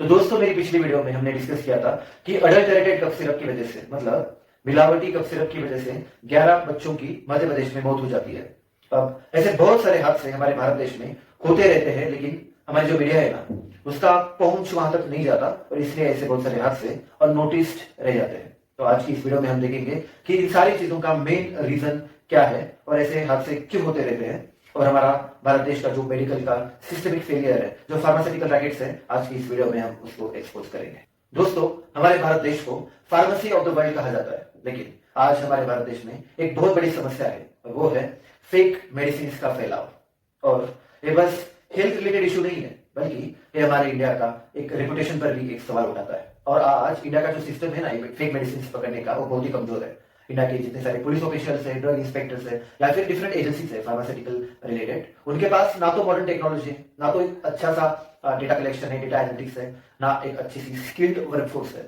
तो दोस्तों मेरी पिछली वीडियो में हमने डिस्कस किया था कि अडल्टरेटेड कफ सिरप की वजह से मतलब मिलावटी कफ सिरप की वजह से 11 बच्चों की मध्य प्रदेश में मौत हो जाती है। अब ऐसे बहुत सारे हादसे हमारे भारत देश में होते रहते हैं, लेकिन हमारी जो मीडिया है ना उसका पहुंच वहां तक नहीं जाता और इसलिए ऐसे बहुत सारे हादसे अननोटिस्ड रह जाते हैं। तो आज की इस वीडियो में हम देखेंगे कि इन सारी चीजों का मेन रीजन क्या है और ऐसे हादसे क्यों होते रहते हैं और हमारा भारत देश का जो मेडिकल का सिस्टमिक फेलियर है, जो फार्मास्यूटिकल रैकेट्स है, आज की इस वीडियो में हम उसको एक्सपोज करेंगे। दोस्तों, हमारे भारत देश को फार्मेसी ऑफ द वर्ल्ड कहा जाता है, लेकिन आज हमारे भारत देश में एक बहुत बड़ी समस्या है और वो है फेक मेडिसिन का फैलाव। और ये बस हेल्थ रिलेटेड इशू नहीं है, बल्कि ये हमारे इंडिया का एक रेपुटेशन पर भी एक सवाल उठाता है। और आज इंडिया का जो सिस्टम है ना फेक मेडिसिन पकड़ने का, वो बहुत ही कमजोर है। इंडिया के जितने सारे पुलिस ऑफिशियल्स है, ड्रग इंस्पेक्टर्स है या फिर डिफरेंट एजेंसीज है फार्मास्यूटिकल रिलेटेड, उनके पास ना तो मॉडर्न टेक्नोलॉजी है, ना तो एक अच्छा सा डेटा कलेक्शन है, डेटा एनालिटिक्स है, ना एक अच्छी सी स्किल्ड वर्कफोर्स है।